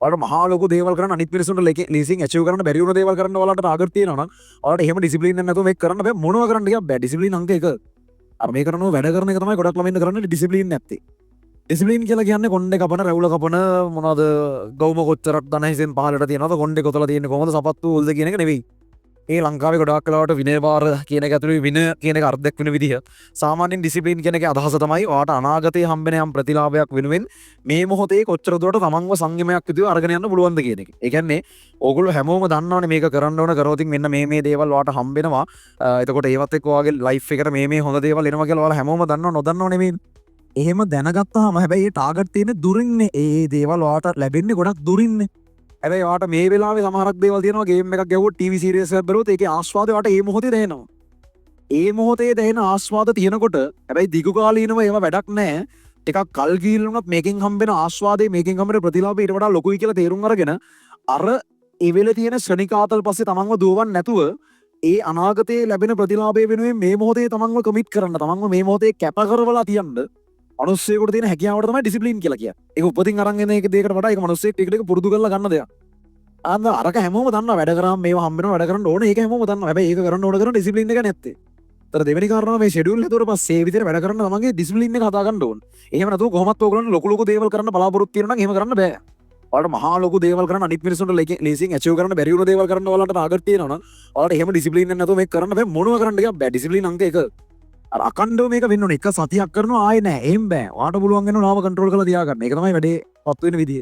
ඔයාලට මහා ලොකු දේවල් කරන්න අනිත් මිනිස්සුන්ට ලීසින් ඇචීව් කරන්න බැරි වුණ දේවල් කරන්න ඔයාලට ටාගට් තියෙනවා නම් ඔයාලට එහෙම ඩිසිප්ලින් එක නැතුව මේක කරන්න බෑ. මොනවා කරන්න ගියා බෑ. ඩිසිප්ලින් අංක 1. අර මේ කරනවා වැඩ කරන එක තමයි ගොඩක් ළමින්ද කරන්නේ ඩිසිප්ලින් නැත්තේ. ඩිසිප්ලින් කියලා කියන්නේ කොණ්ඩේ කපන රැවුල කපන මොනවද ගවුම කොච්චරක් දන හිසෙන් පහලට තියෙනවද කොණ්ඩේ කොතල තියෙන්නේ කොහොමද සපත්තු උල්ද කියන එක නෙවෙයි. ඒ ලංකාවේ ගොඩක් කලාවට විනය වාර කියන එක ඇතුළේ විනය කියන එක අර්ථයක් වෙන විදිහ සාමාන්‍යයෙන් ඩිසිප්ලින් කියන එකේ අදහස තමයි ඔයාට අනාගතයේ හම්බෙන යම් ප්‍රතිලාභයක් වෙනුවෙන් මේ මොහොතේ කොච්චර දුරට තමන්ව සංයමයක් විදිහව අරගෙන යන්න පුළුවන්ද කියන එක. ඒ කියන්නේ ඕගොල්ලෝ හැමෝම දන්නවනේ මේක කරන්න ඕන කරොත් මෙන්න මේ දේවල් ඔයාට හම්බෙනවා. එතකොට ඒවත් එක්ක ඔයාගේ ලයිෆ් එකට මේ හොඳ දේවල් එනවා කියලා ඔයාලා හැමෝම දන්නව නොදන්නව නෙමෙයි. එහෙම දැනගත්තාම හැබැයි ඒ ටාගට් තියෙන දුරින්නේ ඒ දේවල් ඔයාට ලැබෙන්නේ ගොඩක් දුරින්නේ. හැබැයි ඔයාට මේ වෙලාවේ සමහරක් දේවල් තියෙනවා ගේම් එකක් ගැහුවොත් ටීවී සීරීස් එකක් බැලුවොත් ඒකේ ආස්වාදය ඔයාට ඒ මොහොතේ දැනෙනවා. ඒ මොහොතේ දැනෙන ආස්වාද තියෙනකොට හැබැයි දිගු කාලීනව ඒව වැඩක් නැහැ. ටිකක් කල් ගිහිල්ලා වුණත් මේකෙන් හම්බෙන ආස්වාදේ මේකෙන් හම්බෙන ප්‍රතිලාභය ඊට වඩා ලොකුයි කියලා තේරුම් අරගෙන අර ඒ වෙලේ තියෙන ශනිකාතල් පස්සේ තමන්ව දුවවන්න නැතුව ඒ අනාගතයේ ලැබෙන ප්‍රතිලාභය වෙනුවෙන් මේ මොහොතේ තමන්ව කමිට් කරන්න තමන්ව මේ මොහොතේ කැප කරවලා තියන්න මනුස්සයෙකුට තියෙන හැකියාවට තමයි ඩිසිප්ලින් කියලා කියන්නේ. ඒක උපතින් අරන් එන එක දෙයකට වඩා ඒක මනුස්සයෙක් ටික ටික පුරුදු කරලා ගන්න දෙයක්. අන්න අරක හැමෝම දන්නවා වැඩ කරාම මේවා හම්බ වෙනවා වැඩ කරන්න ඕනේ ඒක හැමෝම දන්නවා. හැබැයි ඒක කරන්න ඕන කරන ඩිසිප්ලින් එක නැත්තේ. ඒතර දෙවෙනි කාරණාව මේ ෂෙඩියුල් හදුවට පස්සේ ඒ විදිහට වැඩ කරන්න තමන්ගේ ඩිසිප්ලින් එක හදා ගන්න ඕන. එහෙම නැතුව කොහොමත් ඕගොල්ලෝ ලොකු දේවල් කරන්න බලාපොරොත්තු වෙනවා නම් එහෙම කරන්න බෑ. ඔයාලට මහා ලොකු දේවල් කරන්න අනිත් මිනිස්සුන්ට ලීසින් ඇචීව් කරන්න බැරි වුණ දේවල් කරන්න ඔයාලට ටාගට් තියෙනවා නම් ඔයාලට එහෙම ඩිසිප්ලින් එක නැතුව මේක කරන්න බෑ. මොනවා කරන්න ගියා බෑ. ඩිසිප්ලින් අංක 1. අර අකණ්ඩව මේක වෙන්න ඕනේ. එක සතියක් කරනවා ආයේ නෑ. එහෙම බෑ. ඔයාලට පුළුවන් වෙනවා නාම කන්ට්‍රෝල් කරලා තියාගන්න. ඒක තමයි වැඩේ පත් වෙන විදිය.